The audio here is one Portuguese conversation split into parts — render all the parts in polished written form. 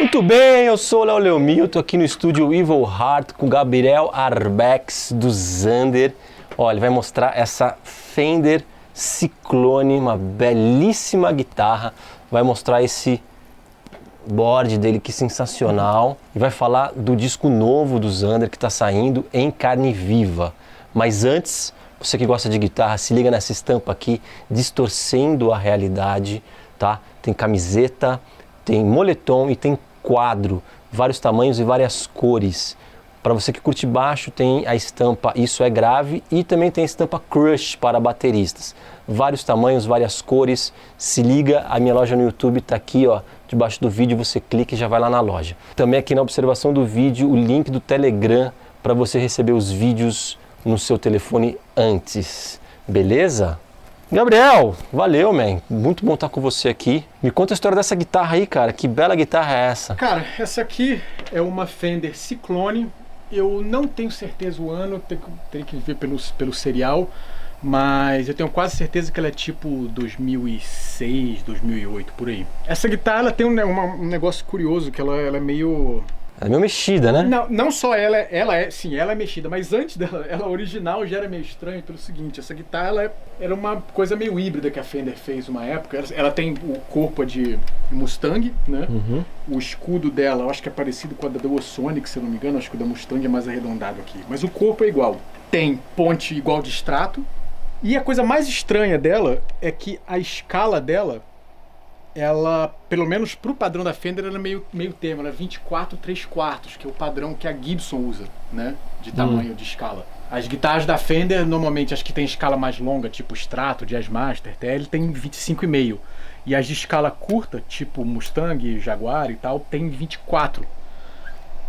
Muito bem, eu sou o Léo Leomil, estou aqui no estúdio Evil Heart com o Gabriel Arbex do Zander. Olha, ele vai mostrar essa Fender Cyclone, uma belíssima guitarra. Vai mostrar esse board dele, que sensacional. E vai falar do disco novo do Zander que está saindo em carne viva. Mas antes, você que gosta de guitarra, se liga nessa estampa aqui, distorcendo a realidade, tá? Tem camiseta, tem moletom e tem quadro, vários tamanhos e várias cores. Para você que curte baixo, tem a estampa Isso é Grave e também tem a estampa Crush para bateristas. Vários tamanhos, várias cores. Se liga, a minha loja no YouTube está aqui, ó, debaixo do vídeo, você clica e já vai lá na loja. Também aqui na observação do vídeo, o link do Telegram para você receber os vídeos no seu telefone antes. Beleza? Gabriel, valeu, man. Muito bom estar com você aqui. Me conta a história dessa guitarra aí, cara. Que bela guitarra é essa? Cara, essa aqui é uma Fender Cyclone. Eu não tenho certeza o ano, tenho que ver pelo serial, mas eu tenho quase certeza que ela é tipo 2006, 2008, por aí. Essa guitarra ela tem um negócio curioso, que ela é meio... Ela é meio mexida, né? Não só ela é mexida, mas antes dela, ela original já era meio estranha pelo seguinte, essa guitarra era uma coisa meio híbrida que a Fender fez uma época. Ela tem o corpo de Mustang, né? Uhum. O escudo dela, eu acho que é parecido com a da Dual Sonic, se eu não me engano, acho que o da Mustang é mais arredondado aqui. Mas o corpo é igual. Tem ponte igual de extrato. E a coisa mais estranha dela é que a escala dela, ela, pelo menos pro padrão da Fender, ela é meio termo, ela é 24/3/4, que é o padrão que a Gibson usa, né? De tamanho, de escala. As guitarras da Fender, normalmente, as que tem escala mais longa, tipo Strato, Jazzmaster, TL, tem 25,5. E as de escala curta, tipo Mustang, Jaguar e tal, tem 24.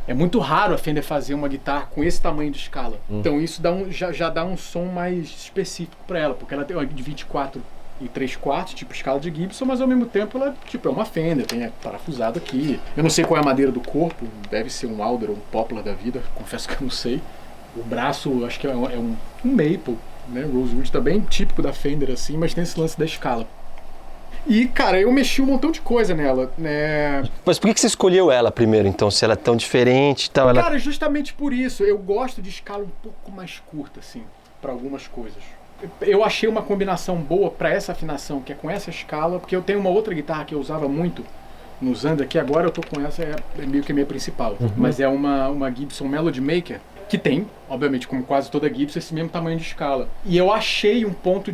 É muito raro a Fender fazer uma guitarra com esse tamanho de escala. Então isso já dá um som mais específico para ela, porque ela tem de 24/3/4, tipo escala de Gibson, mas ao mesmo tempo ela é uma Fender, tem parafusado aqui. Eu não sei qual é a madeira do corpo, deve ser um Alder ou um Poplar da vida, confesso que eu não sei. O braço, acho que é um Maple, né? Rosewood tá bem típico da Fender assim, mas tem esse lance da escala. E, cara, eu mexi um montão de coisa nela, né? Mas por que você escolheu ela primeiro, então, se ela é tão diferente e tal? Cara, justamente por isso. Eu gosto de escala um pouco mais curta, assim, para algumas coisas. Eu achei uma combinação boa para essa afinação, que é com essa escala, porque eu tenho uma outra guitarra que eu usava muito no Zander, que agora eu tô com essa, é meio que a minha principal. Mas é uma Gibson Melody Maker, que tem, obviamente, como quase toda Gibson, esse mesmo tamanho de escala. E eu achei um ponto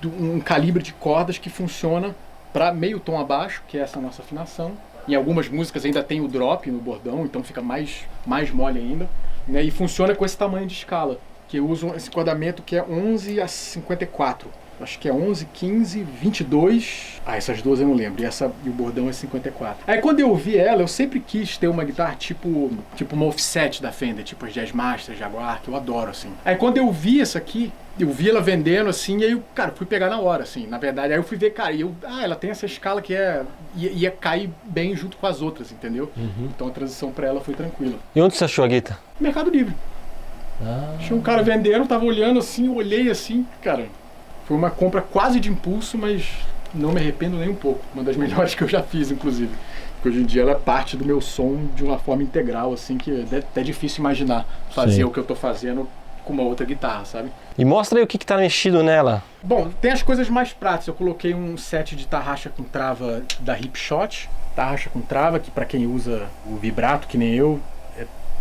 um calibre de cordas que funciona para meio tom abaixo, que é essa nossa afinação. Em algumas músicas ainda tem o drop no bordão, então fica mais mole ainda, né? E funciona com esse tamanho de escala, que eu uso esse enquadramento que é 11/54. Acho que é 11, 15, 22... essas duas eu não lembro. E o bordão é 54. Aí quando eu vi ela, eu sempre quis ter uma guitarra tipo uma offset da Fender, tipo as Jazzmaster, Jaguar, que eu adoro, assim. Aí quando eu vi essa aqui, eu vi ela vendendo, assim, e aí eu, cara, fui pegar na hora, assim, na verdade. Aí eu fui ver, cara, ela tem essa escala que ia cair bem junto com as outras, entendeu? Então a transição pra ela foi tranquila. E onde você achou a guitarra? Mercado Livre. Tinha um cara vendendo, tava olhando assim, eu olhei assim, cara... Foi uma compra quase de impulso, mas não me arrependo nem um pouco. Uma das melhores que eu já fiz, inclusive. Porque hoje em dia ela é parte do meu som de uma forma integral, assim, que é até difícil imaginar fazer o que eu tô fazendo com uma outra guitarra, sabe? E mostra aí o que tá mexido nela. Bom, tem as coisas mais práticas. Eu coloquei um set de tarraxa com trava da Hipshot. Tarraxa com trava, que para quem usa o vibrato, que nem eu,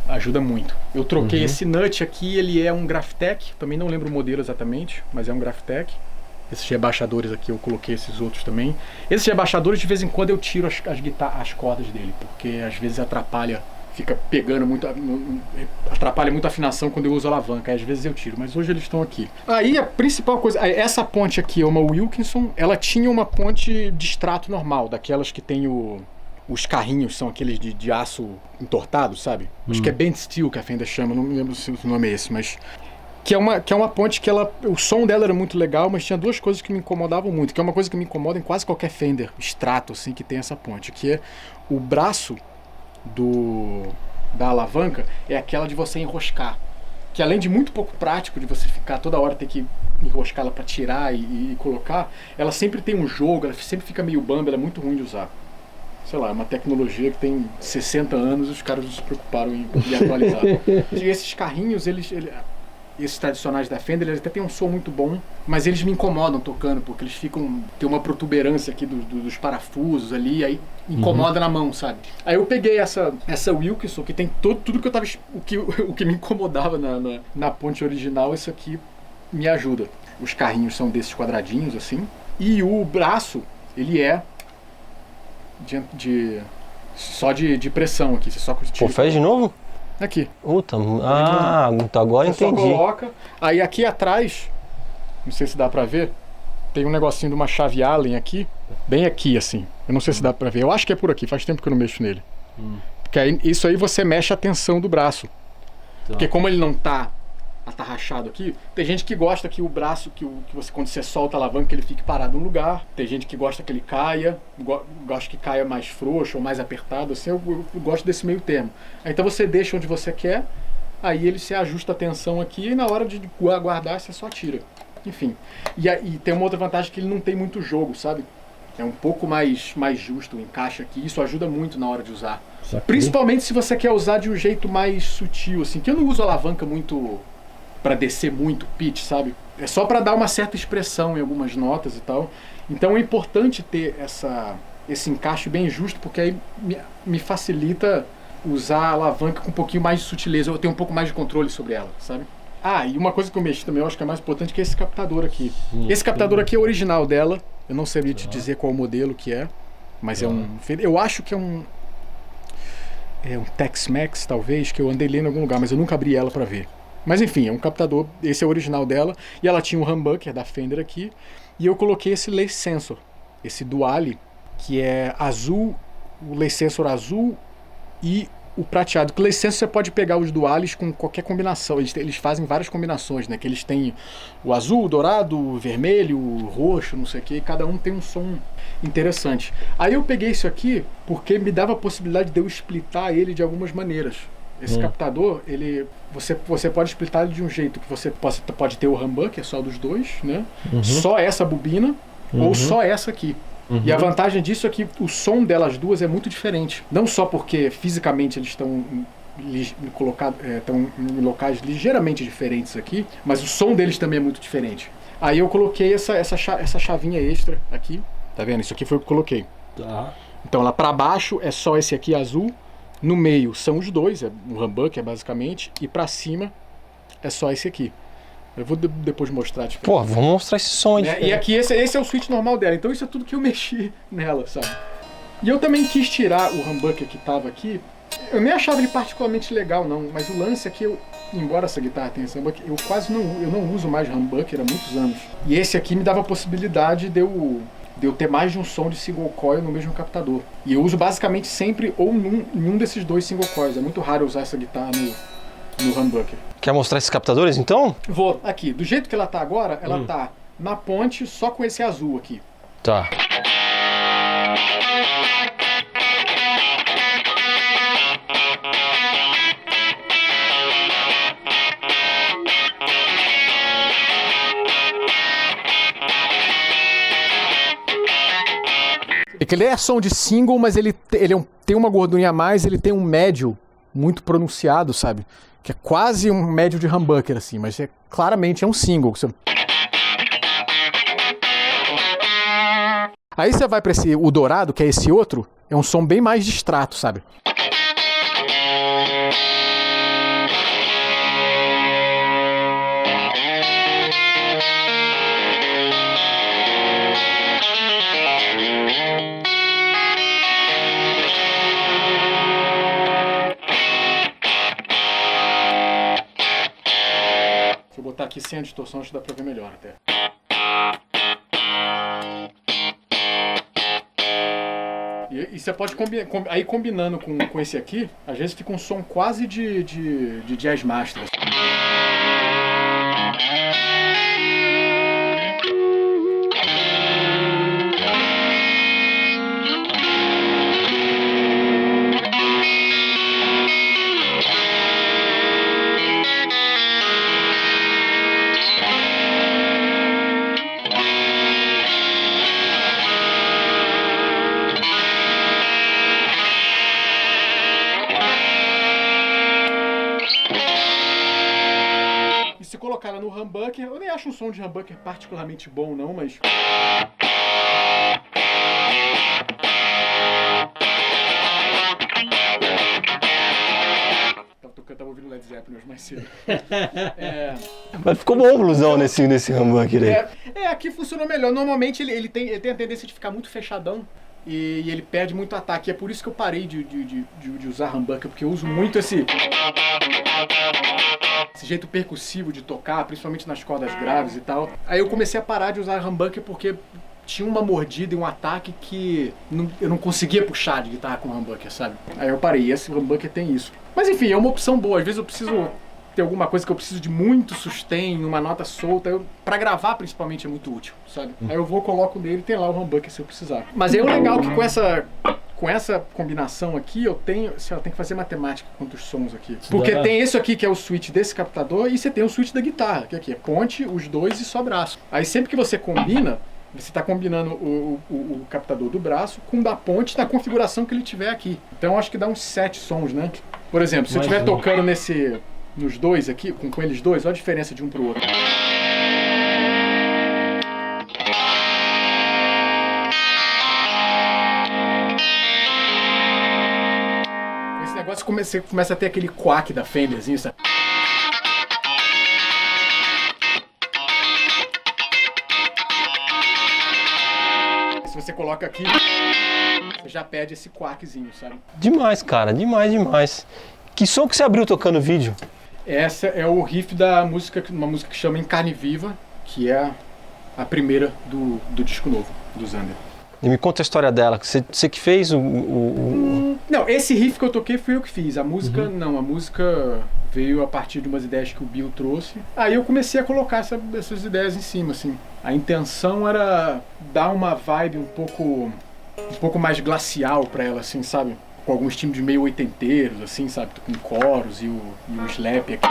ajuda muito. Eu troquei esse nut aqui, ele é um Graphtec, também não lembro o modelo exatamente, mas é um Graphtec. Esses rebaixadores aqui, eu coloquei esses outros também. Esses rebaixadores, de vez em quando eu tiro as cordas dele, porque às vezes atrapalha, fica pegando muito, atrapalha muito a afinação quando eu uso a alavanca, aí às vezes eu tiro, mas hoje eles estão aqui. Aí a principal coisa, essa ponte aqui é uma Wilkinson, ela tinha uma ponte de extrato normal, daquelas que tem os carrinhos, são aqueles de aço entortado, sabe? Acho que é bent steel que a Fender chama, não me lembro se o nome é esse, mas... Que é uma ponte que o som dela era muito legal, mas tinha duas coisas que me incomodavam muito, que é uma coisa que me incomoda em quase qualquer Fender extrato, assim, que tem essa ponte, que é o braço da alavanca, é aquela de você enroscar. Que além de muito pouco prático, de você ficar toda hora ter que enroscar ela para tirar e colocar, ela sempre tem um jogo, ela sempre fica meio bamba, ela é muito ruim de usar. sei lá, uma tecnologia que tem 60 anos e os caras não se preocuparam em atualizar. E esses carrinhos, esses tradicionais da Fender, eles até têm um som muito bom, mas eles me incomodam tocando, porque eles tem uma protuberância aqui dos parafusos ali, aí incomoda na mão, sabe? Aí eu peguei essa Wilkinson, que tem tudo que eu tava... O que me incomodava na ponte original, isso aqui me ajuda. Os carrinhos são desses quadradinhos, assim, e o braço, ele é só de pressão aqui. Você só Pô, faz de novo? Aqui. Puta, então agora você entendi. Só coloca. Aí aqui atrás, não sei se dá pra ver, tem um negocinho de uma chave Allen aqui, bem aqui assim. Eu não sei se dá pra ver. Eu acho que é por aqui, faz tempo que eu não mexo nele. Porque aí, isso aí você mexe a tensão do braço. Porque como ele não tá atarrachado aqui, tem gente que gosta que o braço, quando você solta a alavanca, ele fique parado no lugar. Tem gente que gosta que ele caia, gosta que caia mais frouxo ou mais apertado, assim, eu gosto desse meio termo. Aí, então você deixa onde você quer, aí ele se ajusta a tensão aqui e na hora de guardar você só tira. Enfim. E tem uma outra vantagem que ele não tem muito jogo, sabe? É um pouco mais justo o encaixe aqui, isso ajuda muito na hora de usar. Principalmente se você quer usar de um jeito mais sutil, assim, que eu não uso alavanca muito para descer muito pitch, sabe? É só para dar uma certa expressão em algumas notas e tal. Então é importante ter esse encaixe bem justo, porque aí me facilita usar a alavanca com um pouquinho mais de sutileza, eu tenho um pouco mais de controle sobre ela, sabe? E uma coisa que eu mexi também, eu acho que é mais importante, que é esse captador aqui. Esse captador aqui é o original dela, eu não sabia te dizer qual modelo que é, mas eu acho que é um Tex-Mex, talvez, que eu andei lendo em algum lugar, mas eu nunca abri ela para ver. Mas enfim, é um captador, esse é o original dela, e ela tinha um humbucker da Fender aqui, e eu coloquei esse Lace Sensor, esse Duale, que é azul, o Lace Sensor azul e o prateado. Com o Lace Sensor você pode pegar os Duales com qualquer combinação, eles fazem várias combinações, né, que eles têm o azul, o dourado, o vermelho, o roxo, não sei o que, e cada um tem um som interessante. Aí eu peguei isso aqui porque me dava a possibilidade de eu splitar ele de algumas maneiras. Esse captador, você pode splitar ele de um jeito que você pode ter o humbucker só dos dois, né? Só essa bobina ou só essa aqui. E a vantagem disso é que o som delas duas é muito diferente. Não só porque fisicamente eles estão em locais ligeiramente diferentes aqui, mas o som deles também é muito diferente. Aí eu coloquei essa chavinha extra aqui, tá vendo? Isso aqui foi o que eu coloquei. Tá. Então lá pra baixo é só esse aqui azul. No meio são os dois, é um humbucker basicamente, e pra cima é só esse aqui. Eu vou depois mostrar. Pô, vamos mostrar esse som aí. E aqui esse é o switch normal dela, então isso é tudo que eu mexi nela, sabe? E eu também quis tirar o humbucker que tava aqui. Eu nem achava ele particularmente legal não, mas o lance é que embora essa guitarra tenha esse humbucker, eu não uso mais humbucker há muitos anos. E esse aqui me dava a possibilidade de eu ter mais de um som de single coil no mesmo captador. E eu uso basicamente sempre ou em um desses dois single coils. É muito raro usar essa guitarra no humbucker. Quer mostrar esses captadores então? Vou. Aqui. Do jeito que ela tá agora, ela tá na ponte só com esse azul aqui. Tá. É que ele é som de single, mas ele tem uma gordurinha a mais, ele tem um médio muito pronunciado, sabe? Que é quase um médio de humbucker, assim, mas claramente é um single. Aí você vai pra o dourado, que é esse outro, é um som bem mais distrato, sabe? Vou botar aqui sem a distorção, acho que dá pra ver melhor até. E você pode aí combinando com esse aqui, às vezes fica um som quase de jazz master. se colocar ela no humbucker, eu nem acho um som de humbucker particularmente bom não, mas... Tava ouvindo Led Zeppelin hoje mais cedo. Mas ficou bom o blusão nesse humbucker aí. Aqui funcionou melhor. Normalmente ele tem a tendência de ficar muito fechadão e ele perde muito ataque. É por isso que eu parei de usar humbucker, porque eu uso muito esse jeito percussivo de tocar, principalmente nas cordas graves e tal. Aí eu comecei a parar de usar humbucker porque tinha uma mordida e um ataque que eu não conseguia puxar de guitarra com humbucker, sabe? Aí eu parei, esse humbucker tem isso. Mas enfim, é uma opção boa. Às vezes eu preciso ter alguma coisa que eu preciso de muito sustain, uma nota solta. Pra gravar, principalmente, é muito útil, sabe? Aí eu vou, coloco nele e tem lá o humbucker se eu precisar. Mas é o legal que com essa combinação aqui, eu tenho que fazer matemática quanto os sons aqui. Porque tem esse aqui que é o switch desse captador e você tem o switch da guitarra, que aqui é ponte, os dois e só braço. Aí sempre que você combina, você está combinando o captador do braço com o da ponte na configuração que ele tiver aqui. Então acho que dá uns 7 sons, né? Por exemplo, se eu estiver tocando nos dois aqui, com eles dois, olha a diferença de um pro outro. Esse negócio começa a ter aquele quack da Fenderzinho, sabe? Se você coloca aqui, você já perde esse quackzinho, sabe? Demais, cara, demais. Que som que você abriu tocando vídeo? Essa é o riff da música, uma música que chama Em Carne Viva, que é a primeira do disco novo, do Zander. E me conta a história dela, você que fez Não, esse riff que eu toquei fui eu que fiz. A música, não, a música veio a partir de umas ideias que o Bill trouxe. Aí eu comecei a colocar essas ideias em cima, assim. A intenção era dar uma vibe um pouco mais glacial pra ela, assim, sabe? Com alguns timbres meio oitenteiros, assim, sabe? Com coros e o slap aqui.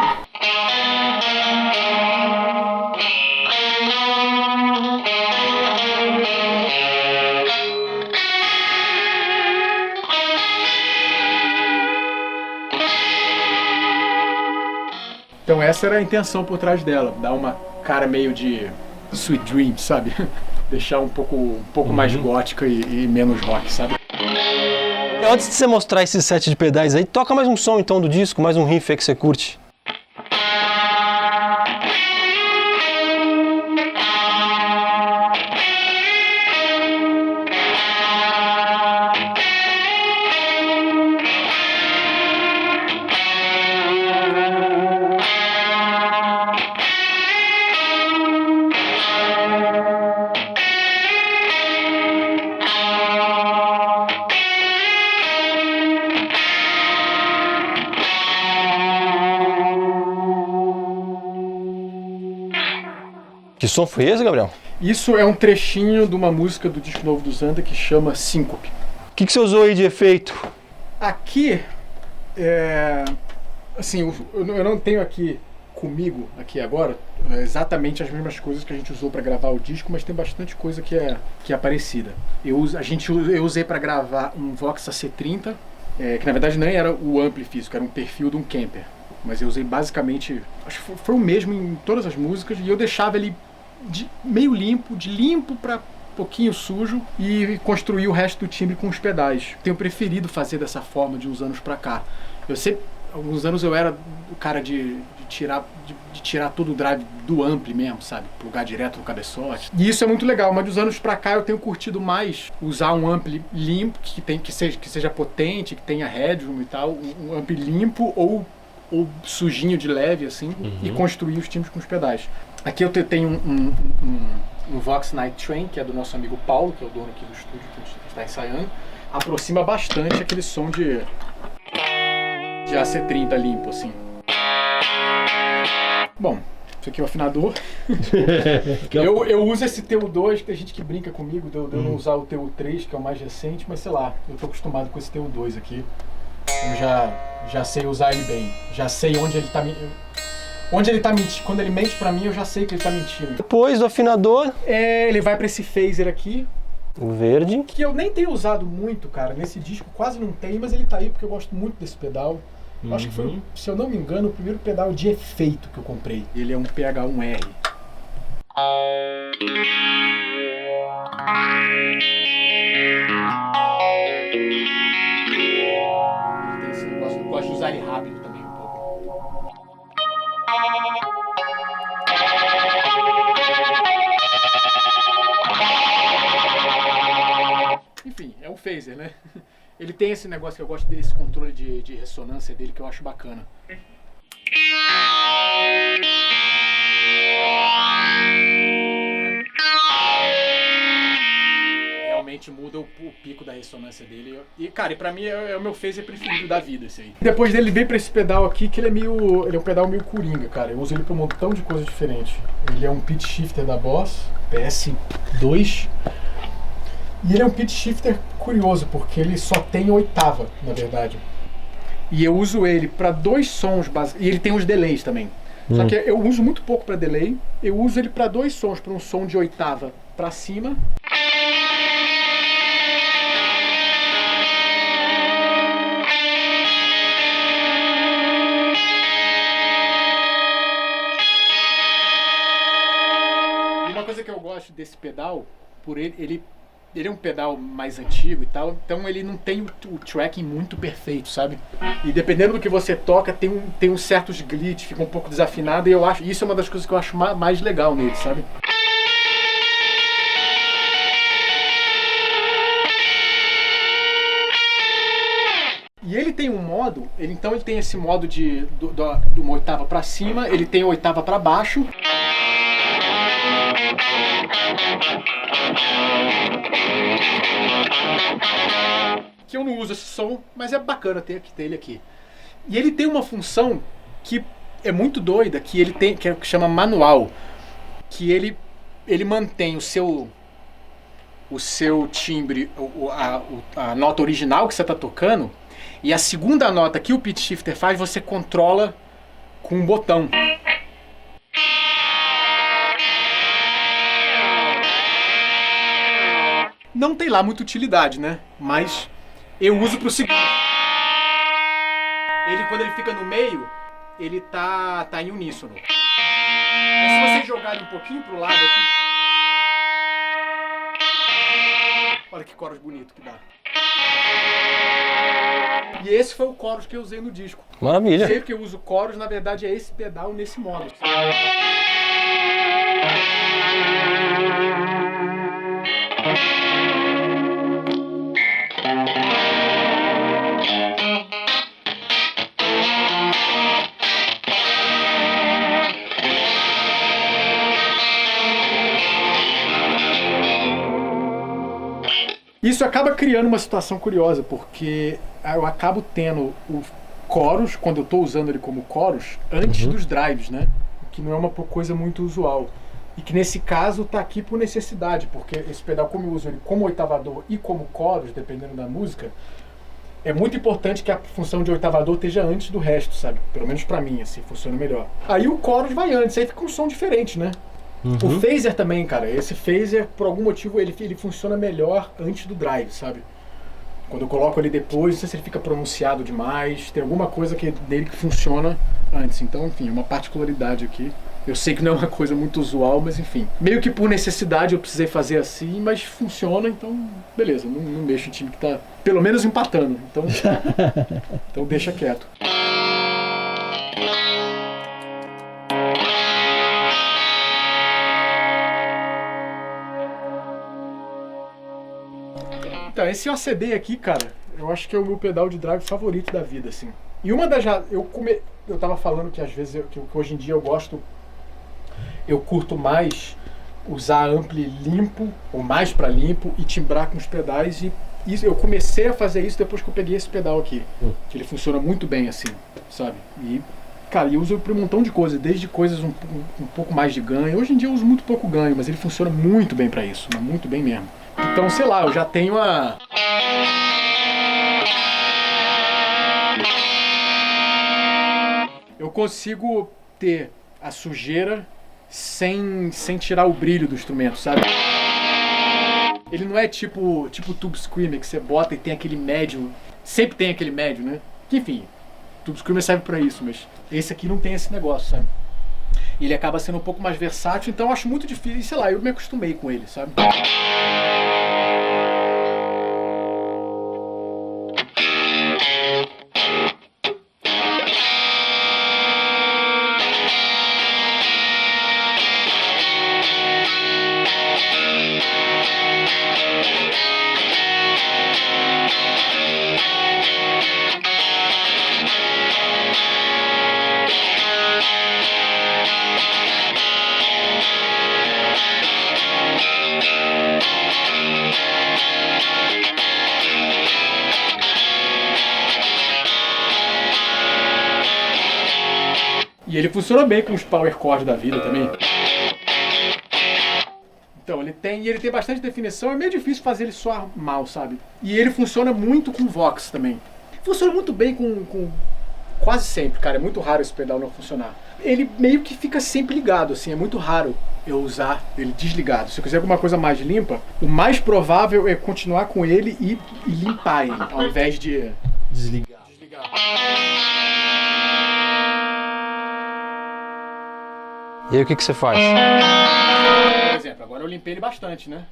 Então essa era a intenção por trás dela, dar uma cara meio de Sweet Dreams, sabe? Deixar um pouco mais gótica e menos rock, sabe? Antes de você mostrar esse set de pedais aí, toca mais um som então do disco, mais um riff aí que você curte. Que som foi esse, Gabriel? Isso é um trechinho de uma música do disco novo do Zander que chama Síncope. O que você usou aí de efeito? Aqui, assim, eu não tenho aqui comigo, aqui agora, exatamente as mesmas coisas que a gente usou para gravar o disco, mas tem bastante coisa que é parecida. Eu usei para gravar um Vox AC30, que na verdade nem era o ampli físico, era um perfil de um Kemper. Mas eu usei basicamente, acho que foi o mesmo em todas as músicas, e eu deixava ele meio limpo, de limpo para pouquinho sujo, e construir o resto do timbre com os pedais. Tenho preferido fazer dessa forma de uns anos pra cá. Alguns anos eu era o cara de tirar todo o drive do ampli mesmo, sabe? Plugar direto no cabeçote. E isso é muito legal, mas dos anos pra cá eu tenho curtido mais usar um ampli limpo, que seja potente, que tenha headroom e tal, um ampli limpo ou sujinho de leve, assim, e construir os timbres com os pedais. Aqui eu tenho um Vox Night Train, que é do nosso amigo Paulo, que é o dono aqui do estúdio que a gente está ensaiando. Aproxima bastante aquele som de AC30 limpo, assim. Bom, isso aqui é o afinador. eu uso esse TU2, que tem gente que brinca comigo de eu não usar o TU3, que é o mais recente, mas sei lá, eu tô acostumado com esse TU2 aqui. Eu já sei usar ele bem. Já sei onde ele tá mentindo. Quando ele mente pra mim, eu já sei que ele tá mentindo. Depois do afinador, ele vai pra esse phaser aqui. o verde. Que eu nem tenho usado muito, cara. Nesse disco quase não tem, mas ele tá aí porque eu gosto muito desse pedal. Eu acho que foi, se eu não me engano, o primeiro pedal de efeito que eu comprei. Ele é um PH1R. Tem esse negócio, eu gosto de usar ele rápido também um pouco. Enfim, é um phaser, né? Ele tem esse negócio que eu gosto desse controle de ressonância dele que eu acho bacana. Realmente muda o pico da ressonância dele. E, cara, pra mim é o meu phaser preferido da vida, esse aí. Depois dele veio pra esse pedal aqui, que ele é um pedal meio coringa, cara. Eu uso ele pra um montão de coisas diferentes. Ele é um pitch shifter da Boss, PS2. E ele é um pitch shifter curioso, porque ele só tem oitava, na verdade. E eu uso ele para dois sons básicos. E ele tem os delays também. Só que eu uso muito pouco para delay. Eu uso ele para dois sons, para um som de oitava para cima. E uma coisa que eu gosto desse pedal, por ele é um pedal mais antigo e tal, então ele não tem o tracking muito perfeito, sabe? E dependendo do que você toca, tem uns certos glitches, fica um pouco desafinado, e eu acho isso é uma das coisas que eu acho mais legal nele, sabe? E ele tem um modo, então ele tem esse modo de uma oitava pra cima, ele tem a oitava pra baixo. Que eu não uso esse som, mas é bacana ter ele aqui. E ele tem uma função que é muito doida, que ele tem, que chama manual, que ele mantém o seu timbre, a nota original que você está tocando, e a segunda nota que o pitch shifter faz, você controla com um botão. Não tem lá muita utilidade, né? Mas eu uso pro seguinte. Quando ele fica no meio, ele tá em uníssono. Mas se você jogar ele um pouquinho pro lado aqui... Olha que chorus bonito que dá. E esse foi o chorus que eu usei no disco. Maravilha. Sempre que eu uso chorus, na verdade é esse pedal nesse modo. Isso acaba criando uma situação curiosa, porque eu acabo tendo o chorus, quando eu estou usando ele como chorus, antes dos drives, né? Que não é uma coisa muito usual. E que nesse caso está aqui por necessidade, porque esse pedal, como eu uso ele como oitavador e como chorus, dependendo da música, é muito importante que a função de oitavador esteja antes do resto, sabe? Pelo menos pra mim, assim, funciona melhor. Aí o chorus vai antes, aí fica um som diferente, né? O phaser também, cara, esse phaser, por algum motivo, ele funciona melhor antes do drive, sabe? Quando eu coloco ele depois, não sei se ele fica pronunciado demais, tem alguma coisa dele que funciona antes. Então, enfim, é uma particularidade aqui. Eu sei que não é uma coisa muito usual, mas enfim. Meio que por necessidade eu precisei fazer assim, mas funciona, então beleza, não deixa o time que tá pelo menos empatando. Então deixa quieto. Então, esse OCD aqui, cara, eu acho que é o meu pedal de drive favorito da vida, assim. E uma das... Eu tava falando que às vezes, que hoje em dia eu curto mais usar ampli limpo, ou mais pra limpo, e timbrar com os pedais. E eu comecei a fazer isso depois que eu peguei esse pedal aqui. Que ele funciona muito bem, assim, sabe? E, cara, eu uso pra um montão de coisas, desde coisas um pouco mais de ganho. Hoje em dia eu uso muito pouco ganho, mas ele funciona muito bem pra isso, muito bem mesmo. Então, sei lá, eu já tenho eu consigo ter a sujeira sem tirar o brilho do instrumento, sabe? Ele não é tipo Tube Screamer, que você bota e tem aquele médio, sempre tem aquele médio, né? Que, enfim, Tube Screamer serve pra isso, mas esse aqui não tem esse negócio, sabe? Ele acaba sendo um pouco mais versátil, então eu acho muito difícil, sei lá, eu me acostumei com ele, sabe? E ele funciona bem com os power chords da vida também. Então, ele tem bastante definição, é meio difícil fazer ele soar mal, sabe? E ele funciona muito com Vox também. Funciona muito bem com quase sempre, cara, é muito raro esse pedal não funcionar. Ele meio que fica sempre ligado, assim, é muito raro eu usar ele desligado. Se eu quiser alguma coisa mais limpa, o mais provável é continuar com ele e limpar ele, ao invés de desligar. E aí o que você faz? Por exemplo, agora eu limpei ele bastante, né?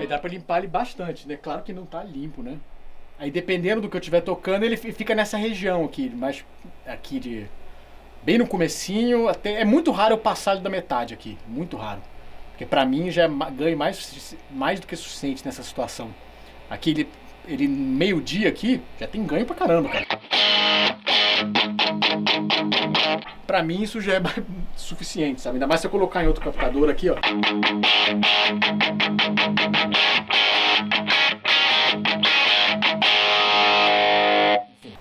Dá pra limpar ele bastante, né? Claro que não tá limpo, né? Aí dependendo do que eu estiver tocando, ele fica nessa região aqui, mais aqui de... bem no comecinho, até é muito raro eu passar ele da metade aqui, muito raro. Porque pra mim já é ganho mais do que suficiente nessa situação. Aqui ele meio-dia aqui, já tem ganho pra caramba, cara. Pra mim isso já é suficiente, sabe? Ainda mais se eu colocar em outro captador aqui, ó.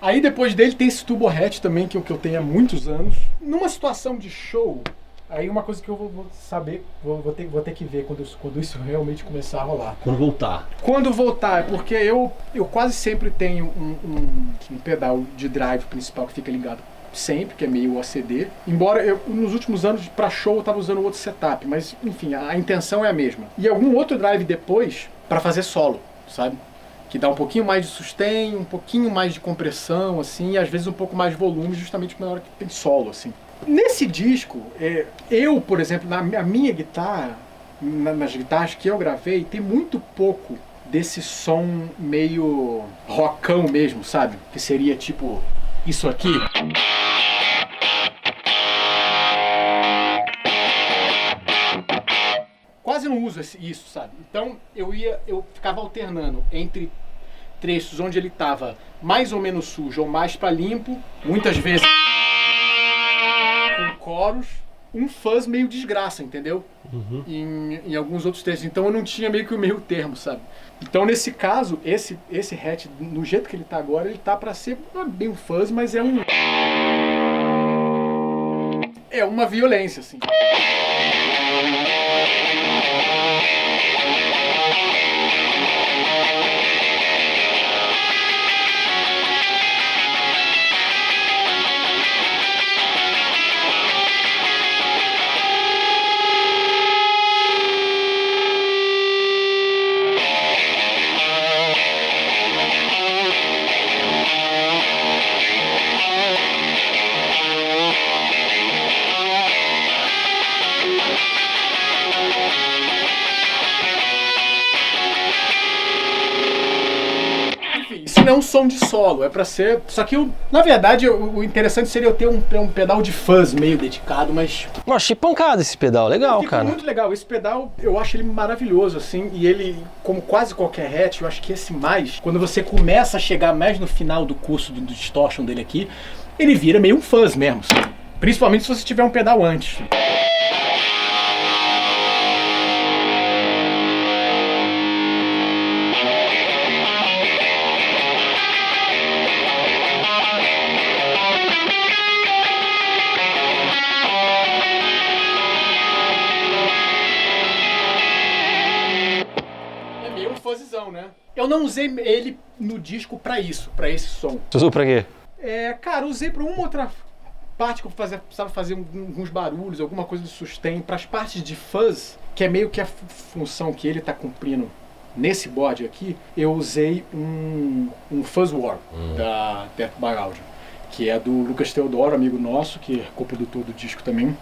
Aí depois dele tem esse Turbo Hatch também, que eu tenho há muitos anos. Numa situação de show, aí uma coisa que eu vou saber, vou ter que ver quando isso realmente começar a rolar. Quando voltar. Quando voltar, porque eu quase sempre tenho um pedal de drive principal que fica ligado sempre, que é meio OCD. Embora nos últimos anos para show eu estava usando outro setup, mas enfim, a intenção é a mesma. E algum outro drive depois para fazer solo, sabe? Que dá um pouquinho mais de sustain, um pouquinho mais de compressão, assim, e às vezes um pouco mais de volume, justamente na hora que tem solo, assim. Nesse disco, eu, por exemplo, na minha guitarra, nas guitarras que eu gravei, tem muito pouco desse som meio rockão mesmo, sabe? Que seria tipo isso aqui. Quase não uso isso, sabe? Então eu ficava alternando entre trechos onde ele estava mais ou menos sujo ou mais para limpo, muitas vezes com coros, um fuzz meio desgraça, entendeu? Uhum. Em alguns outros trechos. Então eu não tinha meio que o meio termo, sabe? Então nesse caso, esse hatch, no jeito que ele tá agora, ele tá para ser bem um fuzz, mas é uma violência, assim. Não é um som de solo, é pra ser... Só que, na verdade, o interessante seria eu ter um pedal de fuzz meio dedicado, mas... Eu achei pancada esse pedal, legal, cara. Muito legal, esse pedal eu acho ele maravilhoso, assim, e ele, como quase qualquer hatch, eu acho que esse mais, quando você começa a chegar mais no final do curso do distortion dele aqui, ele vira meio um fuzz mesmo, sabe? Principalmente se você tiver um pedal antes. Né? Eu não usei ele no disco pra isso, pra esse som. Você usou pra quê? Cara, usei pra uma outra parte que eu precisava fazer alguns barulhos, alguma coisa de sustain. Pras partes de fuzz, que é meio que a função que ele tá cumprindo nesse board aqui, eu usei um Fuzz War da Death by Audio, que é do Lucas Teodoro, amigo nosso, que é co-produtor do disco também.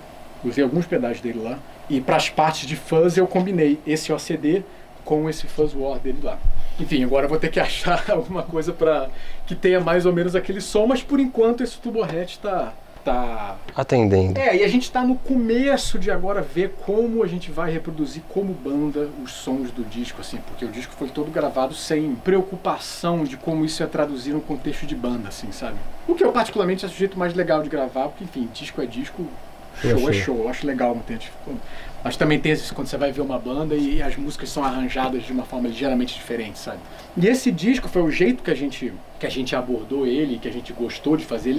Usei alguns pedais dele lá. E pras partes de fuzz eu combinei esse OCD com esse Fuzz War dele lá. Enfim, agora eu vou ter que achar alguma coisa para que tenha mais ou menos aquele som, mas por enquanto esse Turbo-Hat tá atendendo. E a gente tá no começo de agora ver como a gente vai reproduzir como banda os sons do disco, assim, porque o disco foi todo gravado sem preocupação de como isso é traduzir no contexto de banda, assim, sabe? O que eu particularmente acho o jeito mais legal de gravar, porque enfim, disco é disco, show é show, eu acho legal, não tem mas também tem isso quando você vai ver uma banda e as músicas são arranjadas de uma forma ligeiramente diferente, sabe? E esse disco foi o jeito que a gente abordou ele, que a gente gostou de fazer.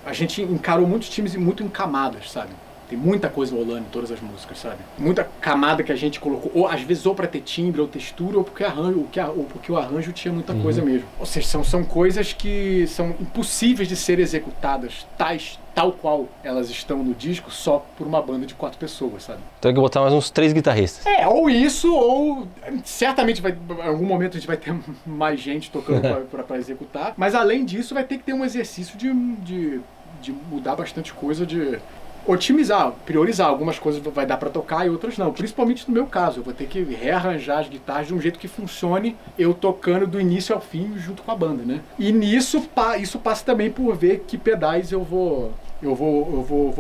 A gente encarou muitos times muito em camadas, sabe? Tem muita coisa rolando em todas as músicas, sabe? Muita camada que a gente colocou, ou às vezes ou pra ter timbre ou textura, ou porque o arranjo tinha muita coisa mesmo. Ou seja, são coisas que são impossíveis de serem executadas tal qual elas estão no disco só por uma banda de 4 pessoas, sabe? Então tem que botar mais uns 3 guitarristas. Ou isso, ou certamente em algum momento a gente vai ter mais gente tocando pra executar, mas além disso vai ter que ter um exercício de mudar bastante coisa, de otimizar, priorizar. Algumas coisas vai dar pra tocar e outras não. Principalmente no meu caso, eu vou ter que rearranjar as guitarras de um jeito que funcione eu tocando do início ao fim junto com a banda, né? E nisso, isso passa também por ver que pedais eu vou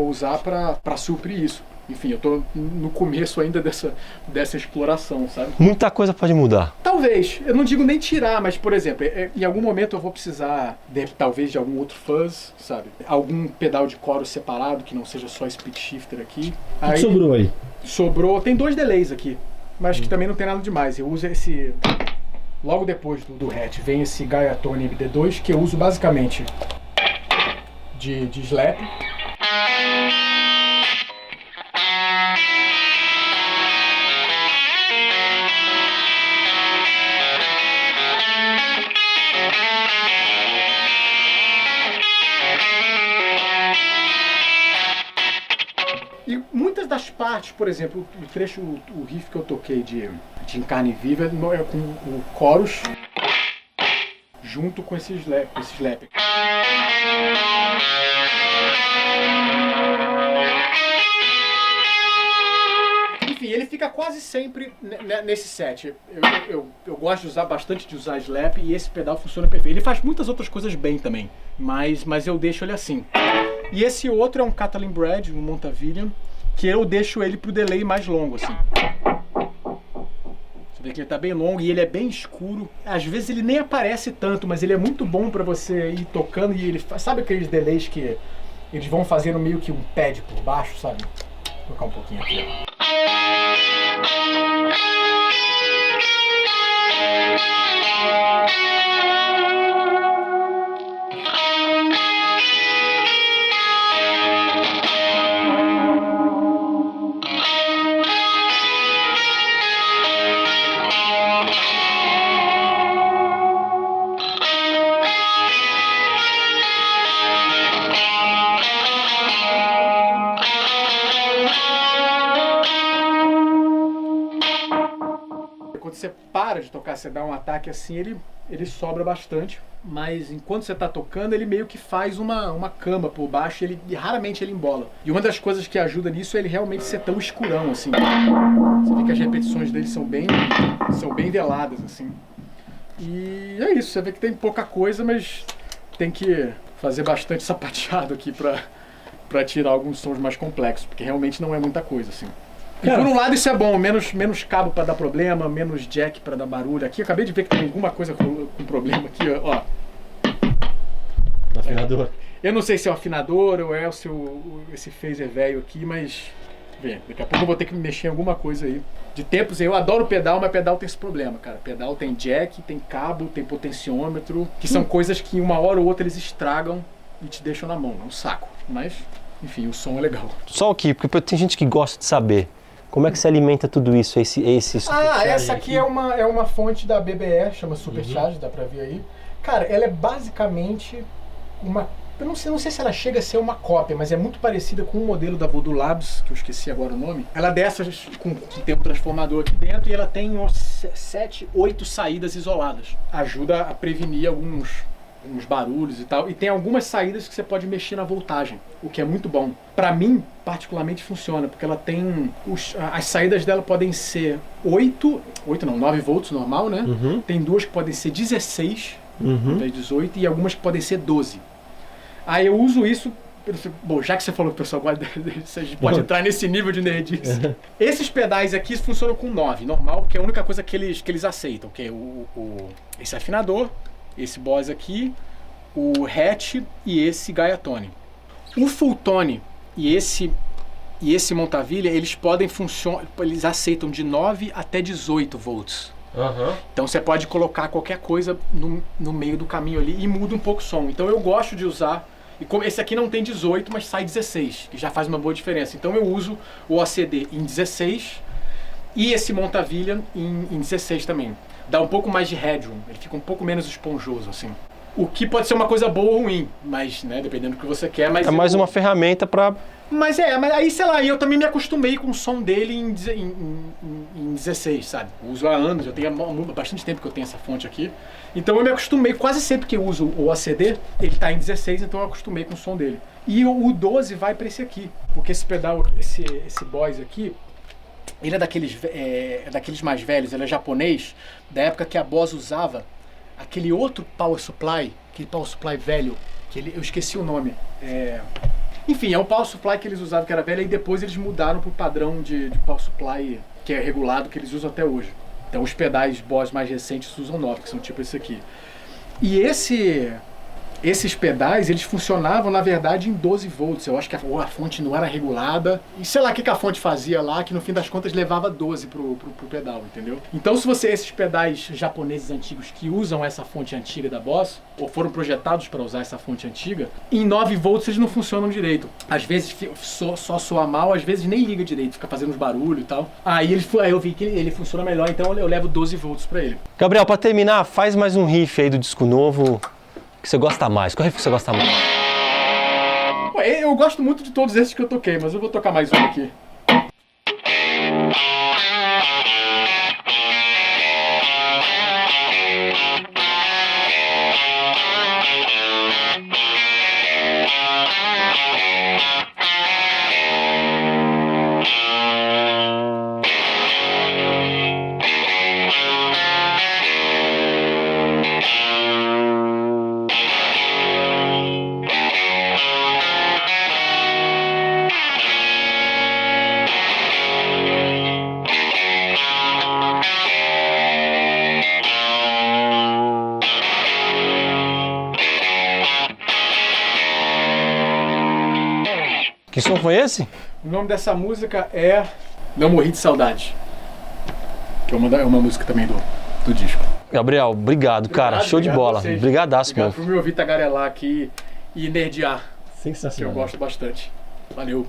usar pra suprir isso. Enfim, eu tô no começo ainda dessa exploração, sabe? Muita coisa pode mudar. Talvez. Eu não digo nem tirar, mas, por exemplo, em algum momento eu vou precisar, talvez, de algum outro fuzz, sabe? Algum pedal de chorus separado, que não seja só split shifter aqui. O que sobrou aí? Sobrou... Tem 2 delays aqui, mas que também não tem nada demais. Eu uso esse... Logo depois do Hatch, vem esse Gaia Tone MD2, que eu uso basicamente de slap. E muitas das partes, por exemplo, o trecho, o riff que eu toquei de Em Carne Viva é com o chorus junto com esse slap. Enfim, ele fica quase sempre nesse set. Eu gosto de usar bastante de usar slap e esse pedal funciona perfeito. Ele faz muitas outras coisas bem também, mas eu deixo ele assim. E esse outro é um Catalin Brad, um Montavillian, que eu deixo ele pro delay mais longo, assim. Você vê que ele tá bem longo e ele é bem escuro. Às vezes ele nem aparece tanto, mas ele é muito bom pra você ir tocando e ele faz... Sabe aqueles delays que eles vão fazendo meio que um pad por baixo, sabe? Vou tocar um pouquinho aqui, ó. Quando você para de tocar, você dá um ataque assim, ele sobra bastante. Mas enquanto você está tocando, ele meio que faz uma cama por baixo e raramente ele embola. E uma das coisas que ajuda nisso é ele realmente ser tão escurão, assim. Você vê que as repetições dele são bem veladas, assim. E é isso, você vê que tem pouca coisa, mas tem que fazer bastante sapateado aqui pra tirar alguns sons mais complexos, porque realmente não é muita coisa, assim. E por um lado isso é bom, menos cabo pra dar problema, menos jack pra dar barulho. Aqui eu acabei de ver que tem alguma coisa com problema aqui, ó. No afinador. Eu não sei se é o afinador ou é esse phaser velho aqui, mas... Daqui a pouco eu vou ter que mexer em alguma coisa aí. De tempos, eu adoro pedal, mas pedal tem esse problema, cara. Pedal tem jack, tem cabo, tem potenciômetro, que são coisas que uma hora ou outra eles estragam e te deixam na mão. É um saco. Mas, enfim, o som é legal. Só aqui, porque tem gente que gosta de saber. Como é que se alimenta tudo isso? Essa aqui é uma fonte da BBE, chama Supercharge, dá pra ver aí. Cara, ela é basicamente uma... Eu não sei se ela chega a ser uma cópia, mas é muito parecida com um modelo da Voodoo Labs, que eu esqueci agora o nome. Ela é dessas, que tem um transformador aqui dentro, e ela tem 7, 8 saídas isoladas. Ajuda a prevenir alguns barulhos e tal. E tem algumas saídas que você pode mexer na voltagem, o que é muito bom. Pra mim, particularmente, funciona, porque ela tem... As saídas dela podem ser 9 volts normal, né? Tem duas que podem ser 16, ao invés de 18, e algumas que podem ser 12. Aí eu uso isso, bom, já que você falou que o pessoal gosta, a gente pode entrar nesse nível de nerdice. Esses pedais aqui funcionam com 9, normal, que é a única coisa que eles aceitam, que é esse afinador, esse Boss aqui, o Hatch e esse Gaia-Tone. O Full-Tone e esse Montavilha, eles eles aceitam de 9 até 18 volts. Então você pode colocar qualquer coisa no meio do caminho ali e muda um pouco o som. Então eu gosto de usar, esse aqui não tem 18, mas sai 16, que já faz uma boa diferença. Então eu uso o OCD em 16 e esse Montavilha em 16 também. Dá um pouco mais de headroom, ele fica um pouco menos esponjoso assim. O que pode ser uma coisa boa ou ruim, mas, né, dependendo do que você quer. Mas é mais uma ferramenta para... Mas aí, sei lá, eu também me acostumei com o som dele em 16, sabe? Eu uso há anos, eu tenho bastante tempo que eu tenho essa fonte aqui. Então eu me acostumei, quase sempre que eu uso o ACD, ele tá em 16, então eu acostumei com o som dele. E o 12 vai para esse aqui, porque esse pedal, esse Boss aqui, ele é daqueles mais velhos, ele é japonês, da época que a Boss usava aquele outro Power Supply, aquele Power Supply velho, eu esqueci o nome. Enfim, é um Power Supply que eles usavam que era velho, e depois eles mudaram para o padrão de Power Supply que é regulado, que eles usam até hoje. Então os pedais Boss mais recentes usam 9, que são tipo esse aqui. E esses pedais, eles funcionavam, na verdade, em 12 volts. Eu acho que a fonte não era regulada. E sei lá o que a fonte fazia lá, que no fim das contas levava 12 pro pedal, entendeu? Então se esses pedais japoneses antigos que usam essa fonte antiga da Boss, ou foram projetados para usar essa fonte antiga, em 9 volts eles não funcionam direito. Às vezes só soa mal, às vezes nem liga direito, fica fazendo uns barulhos e tal. Aí eu vi que ele funciona melhor, então eu levo 12 volts para ele. Gabriel, para terminar, faz mais um riff aí do disco novo que você gosta mais. Qual riff que você gosta mais? Eu gosto muito de todos esses que eu toquei, mas eu vou tocar mais um aqui. Que som foi esse? O nome dessa música é Não Morri de Saudade, que é uma música também do disco. Gabriel, obrigado, cara. Show de bola. Obrigadaço, meu. Obrigado por me ouvir tagarelar aqui e nerdear. Sensacional. Que eu gosto bastante. Valeu.